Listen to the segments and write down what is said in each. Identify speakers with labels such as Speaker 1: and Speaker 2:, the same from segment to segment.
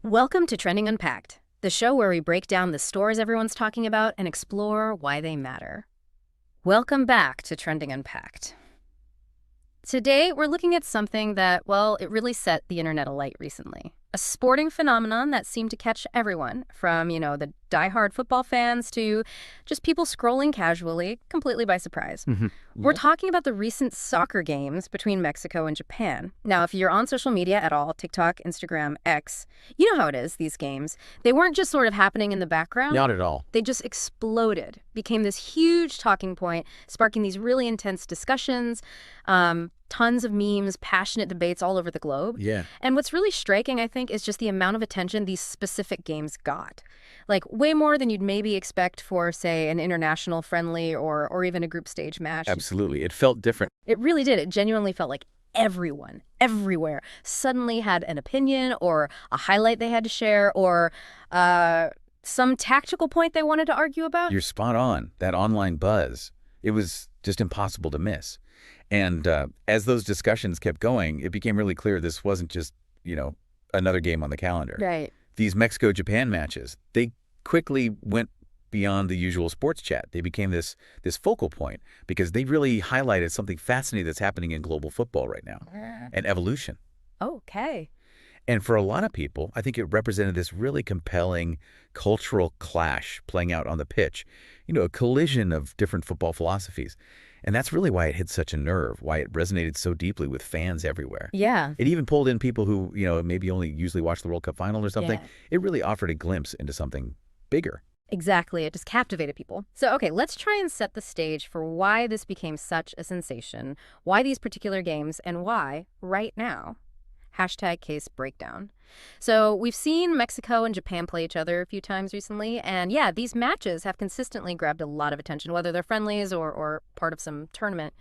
Speaker 1: Welcome to Trending Unpacked, the show where we break down the stories everyone's talking about and explore why they matter. Welcome back to Trending Unpacked. Today, we're looking at something that, well, it really set the internet alight recently. A sporting phenomenon that seemed to catch everyone, from, the diehard football fans to just people scrolling casually, completely by surprise. We're talking about the recent soccer games between Mexico and Japan. Now, if you're on social media at all, TikTok, Instagram, X, you know how it is, these games. They weren't just sort of happening in the background.
Speaker 2: Not at all.
Speaker 1: They just exploded, became this huge talking point, sparking these really intense discussions, tons of memes, passionate debates all over the globe.
Speaker 2: Yeah.
Speaker 1: And what's really striking, I think, is just the amount of attention these specific games got. Like, way more than you'd maybe expect for, say, an international friendly or even a group stage match.
Speaker 2: Absolutely. It felt different.
Speaker 1: It really did. It genuinely felt like everyone, everywhere, suddenly had an opinion or a highlight they had to share or some tactical point they wanted to argue about.
Speaker 2: You're spot on. That online buzz, it was just impossible to miss. And as those discussions kept going, it became really clear this wasn't just, another game on the calendar.
Speaker 1: Right.
Speaker 2: These Mexico-Japan matches, they quickly went beyond the usual sports chat. They became this focal point because they really highlighted something fascinating that's happening in global football right now, and evolution.
Speaker 1: Okay.
Speaker 2: And for a lot of people, I think it represented this really compelling cultural clash playing out on the pitch, a collision of different football philosophies. And that's really why it hit such a nerve, why it resonated so deeply with fans everywhere.
Speaker 1: Yeah.
Speaker 2: It even pulled in people who, maybe only usually watch the World Cup final or something.
Speaker 1: Yeah.
Speaker 2: It really offered a glimpse into something bigger.
Speaker 1: Exactly. It just captivated people. So, okay, let's try and set the stage for why this became such a sensation, why these particular games, and why, right now. #case breakdown. So we've seen Mexico and Japan play each other a few times recently, and yeah, these matches have consistently grabbed a lot of attention, whether they're friendlies or part of some tournament.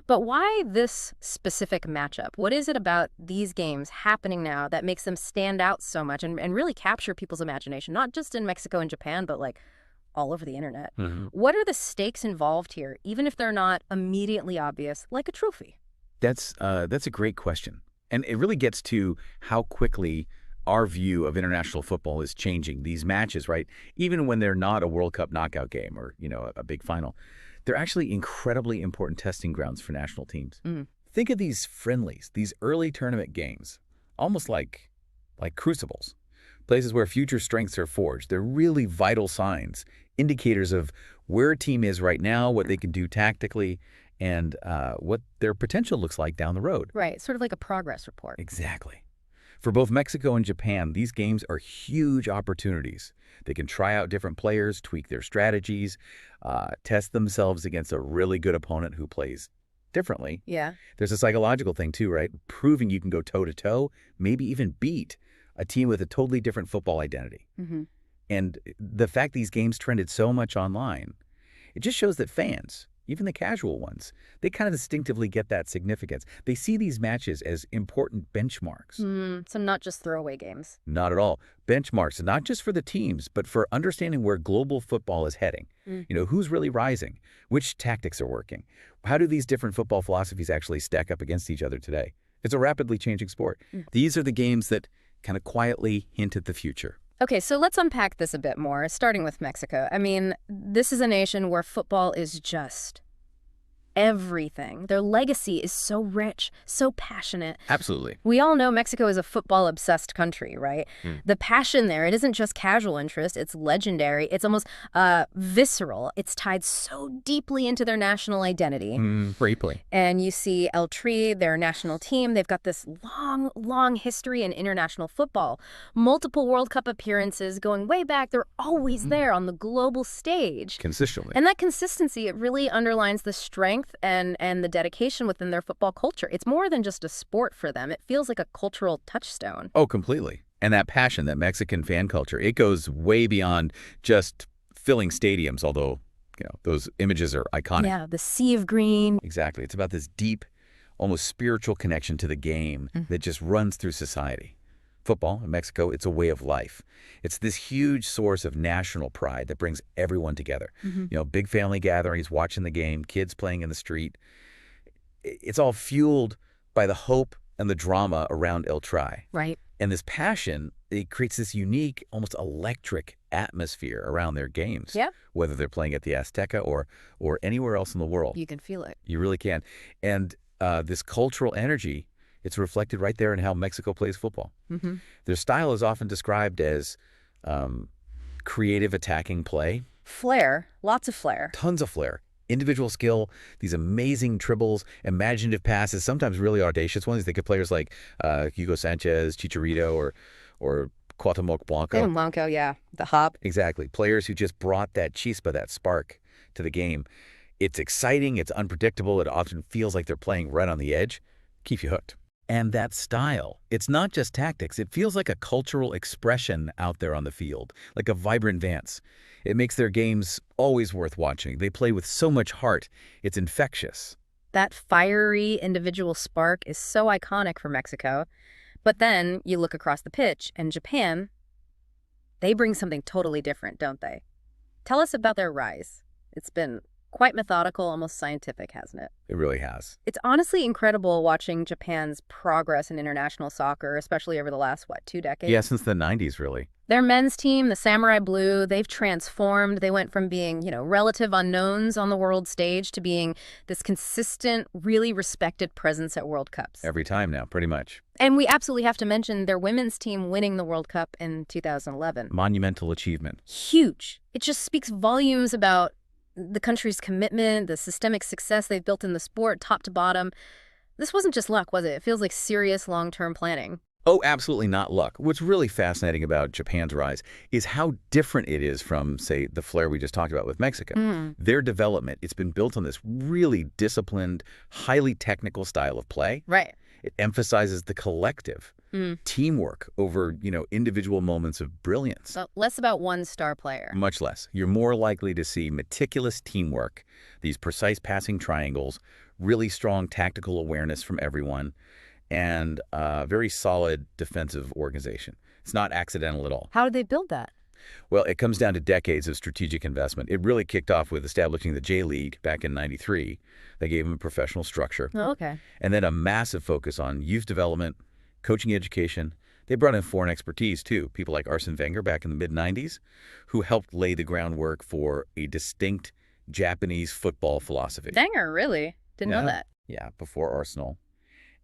Speaker 1: But why this specific matchup? What is it about these games happening now that makes them stand out so much and really capture people's imagination, not just in Mexico and Japan, but like all over the internet? What are the stakes involved here, even if they're not immediately obvious, like a trophy?
Speaker 2: That's a great question. And it really gets to how quickly our view of international football is changing. These matches, right, even when they're not a World Cup knockout game or, a big final, they're actually incredibly important testing grounds for national teams. Think of these friendlies, these early tournament games, almost like crucibles, places where future strengths are forged. They're really vital signs, indicators of where a team is right now, what they can do tactically, and what their potential looks like down the road.
Speaker 1: Right, sort of like a progress report.
Speaker 2: Exactly. For both Mexico and Japan, these games are huge opportunities. They can try out different players, tweak their strategies, test themselves against a really good opponent who plays differently.
Speaker 1: Yeah.
Speaker 2: There's a psychological thing too, right? Proving you can go toe-to-toe, maybe even beat a team with a totally different football identity. And the fact these games trended so much online, it just shows that fans, even the casual ones, they kind of instinctively get that significance. They see these matches as important benchmarks.
Speaker 1: So not just throwaway games.
Speaker 2: Not at all. Benchmarks, not just for the teams, but for understanding where global football is heading. Who's really rising? Which tactics are working? How do these different football philosophies actually stack up against each other today? It's a rapidly changing sport. These are the games that kind of quietly hint at the future.
Speaker 1: Okay, so let's unpack this a bit more, starting with Mexico. I mean, this is a nation where football is just everything. Their legacy is so rich, so passionate.
Speaker 2: Absolutely.
Speaker 1: We all know Mexico is a football-obsessed country, right? The passion there, it isn't just casual interest, it's legendary. It's almost visceral. It's tied so deeply into their national identity.
Speaker 2: Briefly.
Speaker 1: And you see El Tri, their national team, they've got this long, long history in international football. Multiple World Cup appearances going way back. They're always there on the global stage.
Speaker 2: Consistently.
Speaker 1: And that consistency, it really underlines the strength and the dedication within their football culture. It's more than just a sport for them. It feels like a cultural touchstone.
Speaker 2: Oh, completely. And that passion, that Mexican fan culture, it goes way beyond just filling stadiums, although, those images are iconic.
Speaker 1: Yeah, the sea of green.
Speaker 2: Exactly. It's about this deep, almost spiritual connection to the game that just runs through society. Football in Mexico, it's a way of life. It's this huge source of national pride that brings everyone together. Big family gatherings, watching the game, kids playing in the street. It's all fueled by the hope and the drama around El Tri.
Speaker 1: Right.
Speaker 2: And this passion, it creates this unique, almost electric atmosphere around their games.
Speaker 1: Yeah.
Speaker 2: Whether they're playing at the Azteca or anywhere else in the world.
Speaker 1: You can feel it.
Speaker 2: You really can. And this cultural energy, it's reflected right there in how Mexico plays football. Their style is often described as creative attacking play.
Speaker 1: Flair. Lots of flair.
Speaker 2: Tons of flair. Individual skill, these amazing dribbles, imaginative passes, sometimes really audacious ones. Think of players like Hugo Sanchez, Chicharito, or Cuauhtemoc Blanco.
Speaker 1: Blanco, yeah. The hop.
Speaker 2: Exactly. Players who just brought that chispa, that spark to the game. It's exciting. It's unpredictable. It often feels like they're playing right on the edge. Keeps you hooked. And that style, it's not just tactics. It feels like a cultural expression out there on the field, like a vibrant dance. It makes their games always worth watching. They play with so much heart. It's infectious.
Speaker 1: That fiery individual spark is so iconic for Mexico. But then you look across the pitch, and Japan, they bring something totally different, don't they? Tell us about their rise. It's been quite methodical, almost scientific, hasn't it?
Speaker 2: It really has.
Speaker 1: It's honestly incredible watching Japan's progress in international soccer, especially over the last, 2 decades?
Speaker 2: Yeah, since the 90s, really.
Speaker 1: Their men's team, the Samurai Blue, they've transformed. They went from being, relative unknowns on the world stage to being this consistent, really respected presence at World Cups.
Speaker 2: Every time now, pretty much.
Speaker 1: And we absolutely have to mention their women's team winning the World Cup in 2011.
Speaker 2: Monumental achievement.
Speaker 1: Huge. It just speaks volumes about the country's commitment, the systemic success they've built in the sport, top to bottom. This wasn't just luck, was it? It feels like serious long-term planning.
Speaker 2: Oh, absolutely not luck. What's really fascinating about Japan's rise is how different it is from, say, the flair we just talked about with Mexico. Their development, it's been built on this really disciplined, highly technical style of play.
Speaker 1: Right.
Speaker 2: It emphasizes the collective, teamwork over, individual moments of brilliance.
Speaker 1: So less about one star player.
Speaker 2: Much less. You're more likely to see meticulous teamwork, these precise passing triangles, really strong tactical awareness from everyone, and very solid defensive organization. It's not accidental at all.
Speaker 1: How did they build that?
Speaker 2: Well, it comes down to decades of strategic investment. It really kicked off with establishing the J-League back in '93. They gave them a professional structure.
Speaker 1: Oh, okay.
Speaker 2: And then a massive focus on youth development, coaching education. They brought in foreign expertise, too. People like Arsene Wenger back in the mid-'90s, who helped lay the groundwork for a distinct Japanese football philosophy.
Speaker 1: Wenger, really? Didn't know that.
Speaker 2: Yeah, before Arsenal.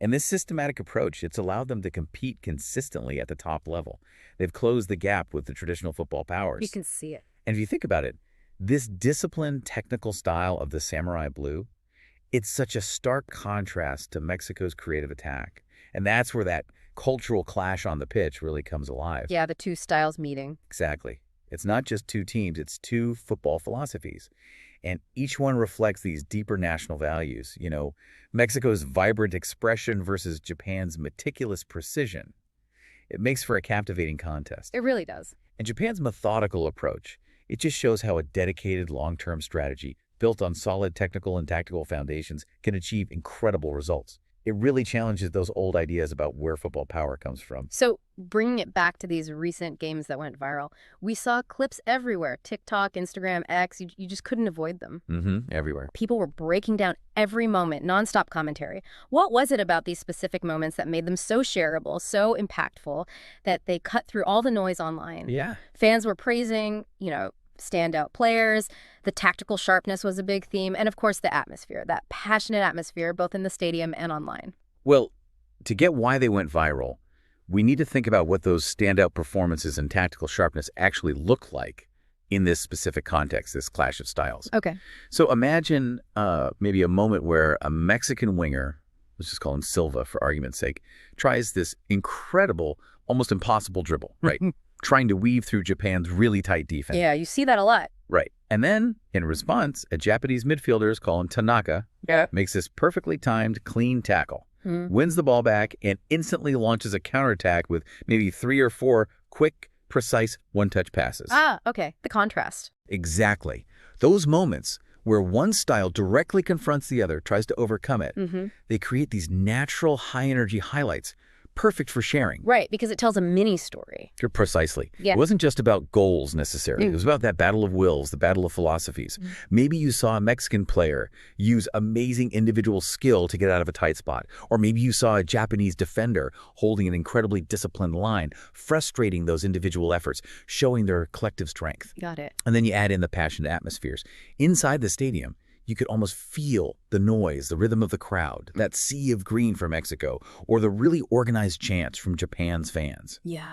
Speaker 2: And this systematic approach, it's allowed them to compete consistently at the top level. They've closed the gap with the traditional football powers.
Speaker 1: You can see it.
Speaker 2: And if you think about it, this disciplined technical style of the Samurai Blue, it's such a stark contrast to Mexico's creative attack. And that's where that cultural clash on the pitch really comes alive.
Speaker 1: Yeah, the two styles meeting.
Speaker 2: Exactly. It's not just two teams, it's two football philosophies. And each one reflects these deeper national values. Mexico's vibrant expression versus Japan's meticulous precision. It makes for a captivating contest.
Speaker 1: It really does.
Speaker 2: And Japan's methodical approach, it just shows how a dedicated long-term strategy built on solid technical and tactical foundations can achieve incredible results. It really challenges those old ideas about where football power comes from.
Speaker 1: So bringing it back to these recent games that went viral, we saw clips everywhere. TikTok, Instagram, X, you just couldn't avoid them.
Speaker 2: Everywhere.
Speaker 1: People were breaking down every moment, nonstop commentary. What was it about these specific moments that made them so shareable, so impactful, that they cut through all the noise online?
Speaker 2: Yeah.
Speaker 1: Fans were praising, standout players. The tactical sharpness was a big theme. And of course, the atmosphere, that passionate atmosphere, both in the stadium and online.
Speaker 2: Well, to get why they went viral, we need to think about what those standout performances and tactical sharpness actually look like in this specific context, this clash of styles.
Speaker 1: Okay.
Speaker 2: So imagine maybe a moment where a Mexican winger, let's just call him Silva for argument's sake, tries this incredible, almost impossible dribble, right? Trying to weave through Japan's really tight defense.
Speaker 1: Yeah, you see that a lot.
Speaker 2: Right. And then, in response, a Japanese midfielder, call him Tanaka, makes this perfectly timed, clean tackle, wins the ball back, and instantly launches a counterattack with maybe 3 or 4 quick, precise one-touch passes.
Speaker 1: Ah, okay. The contrast.
Speaker 2: Exactly. Those moments where one style directly confronts the other, tries to overcome it, they create these natural high-energy highlights, perfect for sharing.
Speaker 1: Right, because it tells a mini story.
Speaker 2: Precisely.
Speaker 1: Yeah.
Speaker 2: It wasn't just about goals necessarily. It was about that battle of wills, the battle of philosophies. Maybe you saw a Mexican player use amazing individual skill to get out of a tight spot. Or maybe you saw a Japanese defender holding an incredibly disciplined line, frustrating those individual efforts, showing their collective strength.
Speaker 1: Got it.
Speaker 2: And then you add in the passionate atmospheres. Inside the stadium, you could almost feel the noise, the rhythm of the crowd, that sea of green from Mexico, or the really organized chants from Japan's fans.
Speaker 1: Yeah.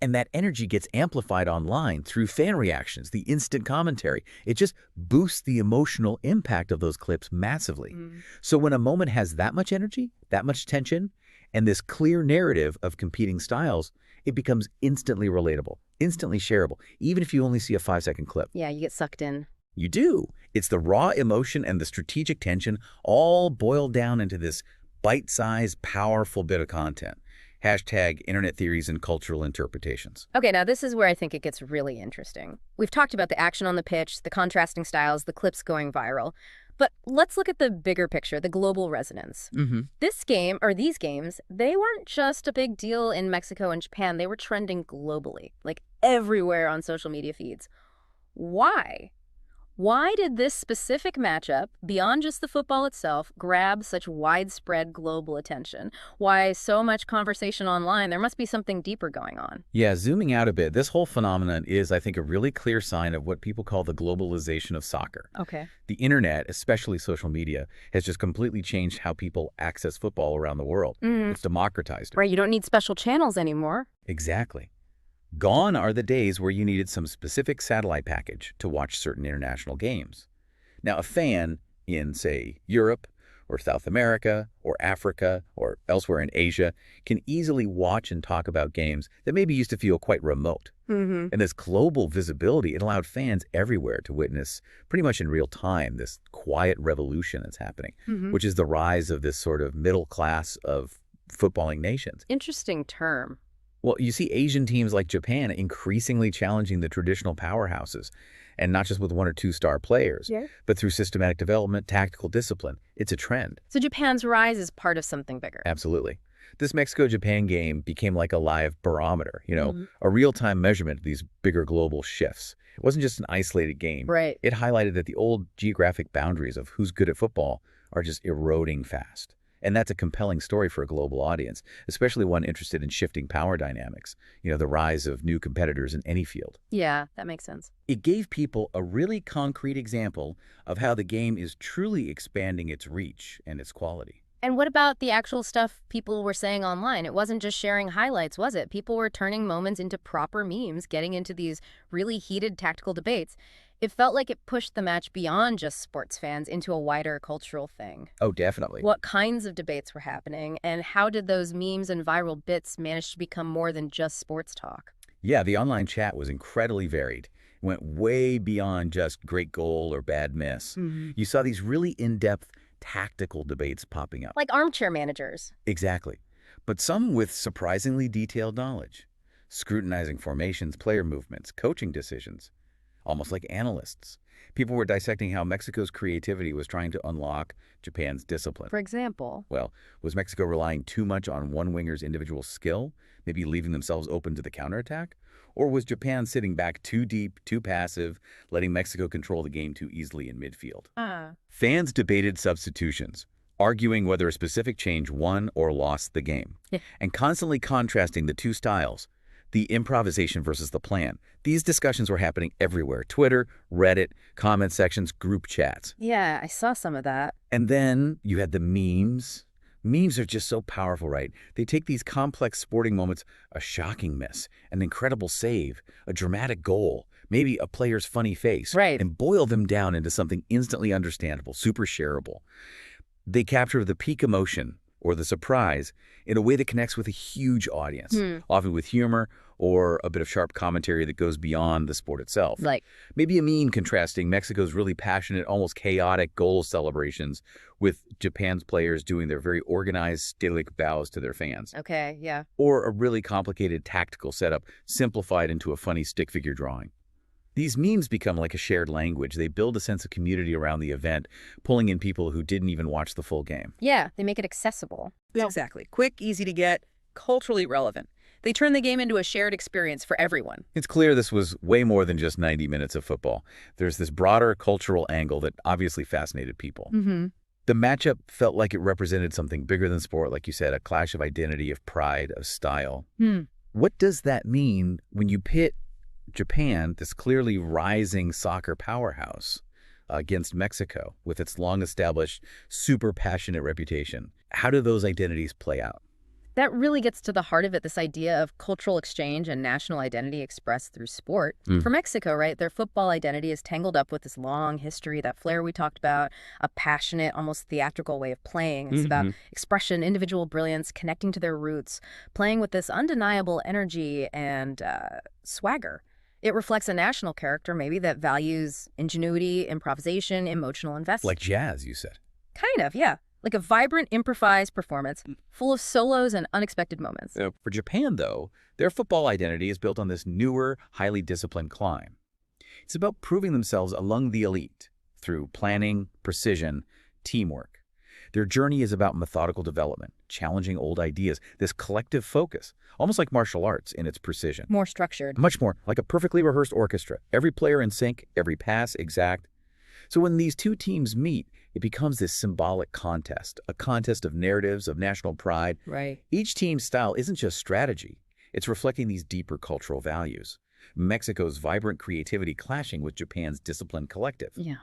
Speaker 2: And that energy gets amplified online through fan reactions, the instant commentary. It just boosts the emotional impact of those clips massively. So when a moment has that much energy, that much tension, and this clear narrative of competing styles, it becomes instantly relatable, instantly shareable, even if you only see a 5-second clip.
Speaker 1: Yeah, you get sucked in.
Speaker 2: You do. It's the raw emotion and the strategic tension all boiled down into this bite-sized, powerful bit of content. Hashtag internet theories and cultural interpretations.
Speaker 1: Okay, now this is where I think it gets really interesting. We've talked about the action on the pitch, the contrasting styles, the clips going viral. But let's look at the bigger picture, the global resonance. This game, or these games, they weren't just a big deal in Mexico and Japan. They were trending globally, like everywhere on social media feeds. Why? Why did this specific matchup, beyond just the football itself, grab such widespread global attention? Why so much conversation online? There must be something deeper going on.
Speaker 2: Yeah, zooming out a bit, this whole phenomenon is, I think, a really clear sign of what people call the globalization of soccer.
Speaker 1: Okay.
Speaker 2: The internet, especially social media, has just completely changed how people access football around the world. It's democratized it.
Speaker 1: Right, you don't need special channels anymore.
Speaker 2: Exactly. Gone are the days where you needed some specific satellite package to watch certain international games. Now, a fan in, say, Europe or South America or Africa or elsewhere in Asia can easily watch and talk about games that maybe used to feel quite remote. And this global visibility, it allowed fans everywhere to witness pretty much in real time this quiet revolution that's happening, which is the rise of this sort of middle class of footballing nations.
Speaker 1: Interesting term.
Speaker 2: Well, you see Asian teams like Japan increasingly challenging the traditional powerhouses, and not just with 1 or 2 star players, but through systematic development, tactical discipline. It's a trend.
Speaker 1: So Japan's rise is part of something bigger.
Speaker 2: Absolutely. This Mexico-Japan game became like a live barometer, a real-time measurement of these bigger global shifts. It wasn't just an isolated game.
Speaker 1: Right.
Speaker 2: It highlighted that the old geographic boundaries of who's good at football are just eroding fast. And that's a compelling story for a global audience, especially one interested in shifting power dynamics, the rise of new competitors in any field.
Speaker 1: Yeah, that makes sense.
Speaker 2: It gave people a really concrete example of how the game is truly expanding its reach and its quality.
Speaker 1: And what about the actual stuff people were saying online? It wasn't just sharing highlights, was it? People were turning moments into proper memes, getting into these really heated tactical debates. It felt like it pushed the match beyond just sports fans into a wider cultural thing.
Speaker 2: Oh, definitely.
Speaker 1: What kinds of debates were happening, and how did those memes and viral bits manage to become more than just sports talk?
Speaker 2: Yeah, the online chat was incredibly varied. It went way beyond just great goal or bad miss. You saw these really in-depth tactical debates popping up.
Speaker 1: Like armchair managers.
Speaker 2: Exactly. But some with surprisingly detailed knowledge, scrutinizing formations, player movements, coaching decisions. Almost like analysts. People were dissecting how Mexico's creativity was trying to unlock Japan's discipline.
Speaker 1: For example?
Speaker 2: Well, was Mexico relying too much on one winger's individual skill, maybe leaving themselves open to the counterattack? Or was Japan sitting back too deep, too passive, letting Mexico control the game too easily in midfield? Fans debated substitutions, arguing whether a specific change won or lost the game, and constantly contrasting the two styles, the improvisation versus the plan. These discussions were happening everywhere. Twitter, Reddit, comment sections, group chats.
Speaker 1: Yeah, I saw some of that.
Speaker 2: And then you had the memes. Memes are just so powerful, right? They take these complex sporting moments, a shocking miss, an incredible save, a dramatic goal, maybe a player's funny face, and boil them down into something instantly understandable, super shareable. They capture the peak emotion or the surprise in a way that connects with a huge audience, often with humor or a bit of sharp commentary that goes beyond the sport itself.
Speaker 1: Like
Speaker 2: maybe a meme contrasting Mexico's really passionate, almost chaotic goal celebrations with Japan's players doing their very organized, statelic bows to their fans.
Speaker 1: Okay, yeah.
Speaker 2: Or a really complicated tactical setup simplified into a funny stick figure drawing. These memes become like a shared language. They build a sense of community around the event, pulling in people who didn't even watch the full game.
Speaker 1: Yeah, they make it accessible.
Speaker 3: Exactly. Quick, easy to get, culturally relevant. They turn the game into a shared experience for everyone.
Speaker 2: It's clear this was way more than just 90 minutes of football. There's this broader cultural angle that obviously fascinated people.
Speaker 1: Mm-hmm.
Speaker 2: The matchup felt like it represented something bigger than sport, like you said, a clash of identity, of pride, of style.
Speaker 1: Hmm.
Speaker 2: What does that mean when you pit Japan, this clearly rising soccer powerhouse, against Mexico with its long-established, super passionate reputation? How do those identities play out?
Speaker 1: That really gets to the heart of it, this idea of cultural exchange and national identity expressed through sport. For Mexico, right, their football identity is tangled up with this long history, that flair we talked about, a passionate, almost theatrical way of playing. It's about expression, individual brilliance, connecting to their roots, playing with this undeniable energy and swagger. It reflects a national character, maybe, that values ingenuity, improvisation, emotional investment.
Speaker 2: Like jazz, you said.
Speaker 1: Kind of, yeah. Like a vibrant, improvised performance full of solos and unexpected moments.
Speaker 2: For Japan, though, their football identity is built on this newer, highly disciplined climb. It's about proving themselves among the elite through planning, precision, teamwork. Their journey is about methodical development, challenging old ideas, this collective focus, almost like martial arts in its precision.
Speaker 1: More structured.
Speaker 2: Much more, like a perfectly rehearsed orchestra. Every player in sync, every pass exact. So when these two teams meet, it becomes this symbolic contest, a contest of narratives, of national pride.
Speaker 1: Right.
Speaker 2: Each team's style isn't just strategy. It's reflecting these deeper cultural values. Mexico's vibrant creativity clashing with Japan's disciplined collective.
Speaker 1: Yeah.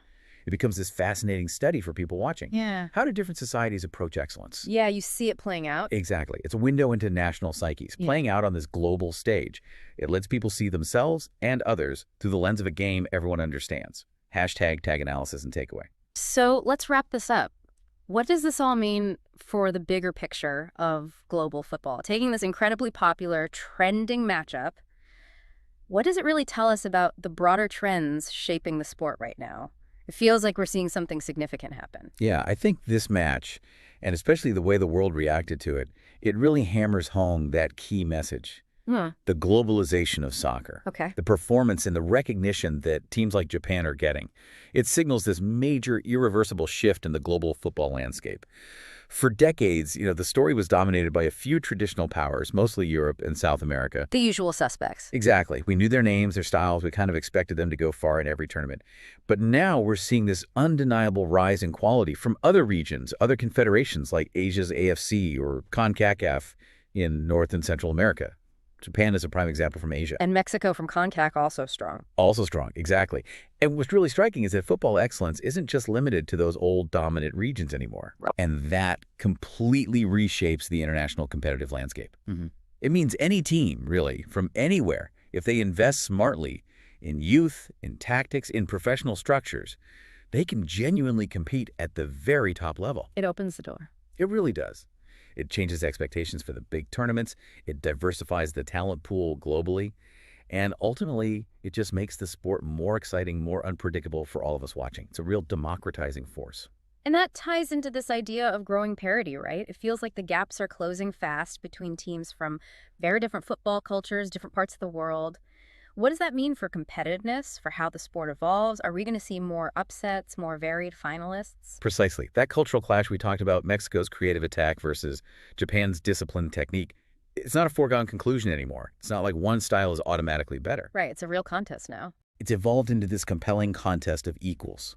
Speaker 2: It becomes this fascinating study for people watching.
Speaker 1: Yeah.
Speaker 2: How do different societies approach excellence?
Speaker 1: Yeah, you see it playing out.
Speaker 2: Exactly. It's a window into national psyches, playing out on this global stage. It lets people see themselves and others through the lens of a game everyone understands. Hashtag tag analysis and takeaway.
Speaker 1: So let's wrap this up. What does this all mean for the bigger picture of global football? Taking this incredibly popular, trending matchup, what does it really tell us about the broader trends shaping the sport right now? It feels like we're seeing something significant happen.
Speaker 2: Yeah, I think this match, and especially the way the world reacted to it, it really hammers home that key message. The globalization of soccer.
Speaker 1: Okay.
Speaker 2: The performance and the recognition that teams like Japan are getting. It signals this major, irreversible shift in the global football landscape. For decades, the story was dominated by a few traditional powers, mostly Europe and South America.
Speaker 1: The usual suspects.
Speaker 2: Exactly. We knew their names, their styles. We kind of expected them to go far in every tournament. But now we're seeing this undeniable rise in quality from other regions, other confederations like Asia's AFC or CONCACAF in North and Central America. Japan is a prime example from Asia.
Speaker 1: And Mexico from CONCAC also strong.
Speaker 2: Also strong, exactly. And what's really striking is that football excellence isn't just limited to those old dominant regions anymore. And that completely reshapes the international competitive landscape. It means any team, really, from anywhere, if they invest smartly in youth, in tactics, in professional structures, they can genuinely compete at the very top level.
Speaker 1: It opens the door.
Speaker 2: It really does. It changes expectations for the big tournaments. It diversifies the talent pool globally. And ultimately, it just makes the sport more exciting, more unpredictable for all of us watching. It's a real democratizing force.
Speaker 1: And that ties into this idea of growing parity, right? It feels like the gaps are closing fast between teams from very different football cultures, different parts of the world. What does that mean for competitiveness, for how the sport evolves? Are we going to see more upsets, more varied finalists?
Speaker 2: Precisely. That cultural clash we talked about, Mexico's creative attack versus Japan's disciplined technique, it's not a foregone conclusion anymore. It's not like one style is automatically better.
Speaker 1: Right. It's a real contest now.
Speaker 2: It's evolved into this compelling contest of equals.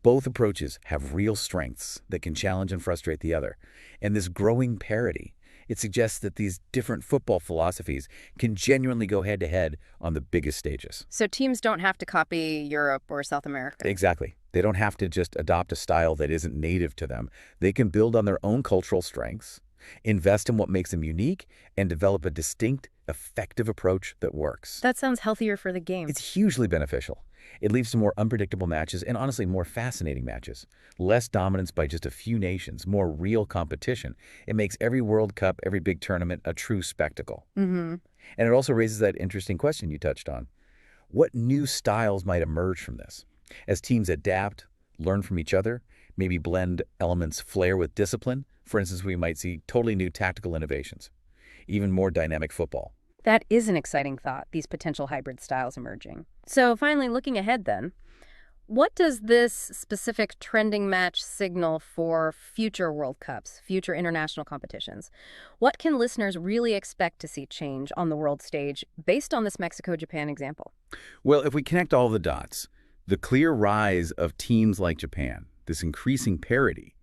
Speaker 2: Both approaches have real strengths that can challenge and frustrate the other. And this growing parity, it suggests that these different football philosophies can genuinely go head-to-head on the biggest stages.
Speaker 1: So teams don't have to copy Europe or South America.
Speaker 2: Exactly. They don't have to just adopt a style that isn't native to them. They can build on their own cultural strengths, invest in what makes them unique, and develop a distinct, effective approach that works.
Speaker 1: That sounds healthier for the game.
Speaker 2: It's hugely beneficial. It leads to more unpredictable matches and, honestly, more fascinating matches. Less dominance by just a few nations, more real competition. It makes every World Cup, every big tournament a true spectacle. And it also raises that interesting question you touched on. What new styles might emerge from this? As teams adapt, learn from each other, maybe blend elements flair with discipline. For instance, we might see totally new tactical innovations, even more dynamic football.
Speaker 1: That is an exciting thought, these potential hybrid styles emerging. So finally, looking ahead then, What does this specific trending match signal for future World Cups, future international competitions? What can listeners really expect to see change on the world stage based on this Mexico-Japan example?
Speaker 2: Well, if we connect all the dots, the clear rise of teams like Japan, this increasing parity,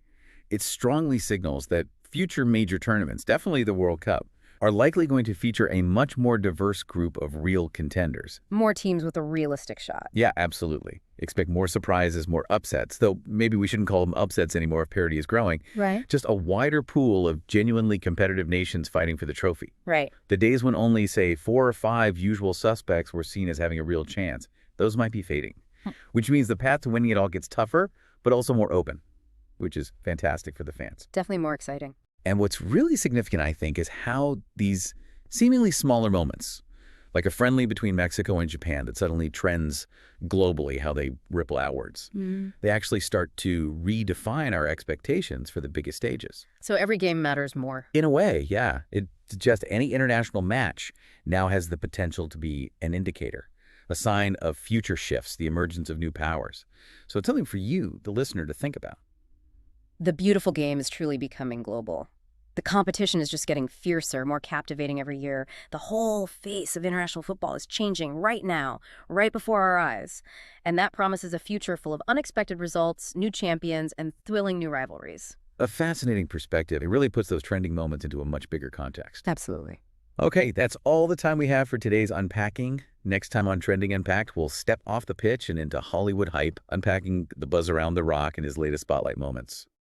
Speaker 2: it strongly signals that future major tournaments, definitely the World Cup, are likely going to feature a much more diverse group of real contenders.
Speaker 1: More teams with a realistic shot.
Speaker 2: Yeah, absolutely. Expect more surprises, more upsets, though maybe we shouldn't call them upsets anymore if parity is growing.
Speaker 1: Right.
Speaker 2: Just a wider pool of genuinely competitive nations fighting for the trophy.
Speaker 1: Right.
Speaker 2: The days when only, say, 4 or 5 usual suspects were seen as having a real chance, those might be fading. Which means the path to winning it all gets tougher, but also more open, which is fantastic for the fans.
Speaker 1: Definitely more exciting.
Speaker 2: And what's really significant, I think, is how these seemingly smaller moments, like a friendly between Mexico and Japan that suddenly trends globally, how they ripple outwards, they actually start to redefine our expectations for the biggest stages.
Speaker 1: So every game matters more.
Speaker 2: In a way, yeah. It's just any international match now has the potential to be an indicator, a sign of future shifts, the emergence of new powers. So it's something for you, the listener, to think about.
Speaker 1: The beautiful game is truly becoming global. The competition is just getting fiercer, more captivating every year. The whole face of international football is changing right now, right before our eyes. And that promises a future full of unexpected results, new champions, and thrilling new rivalries.
Speaker 2: A fascinating perspective. It really puts those trending moments into a much bigger context.
Speaker 1: Absolutely.
Speaker 2: Okay, that's all the time we have for today's unpacking. Next time on Trending Unpacked, we'll step off the pitch and into Hollywood hype, unpacking the buzz around The Rock and his latest spotlight moments.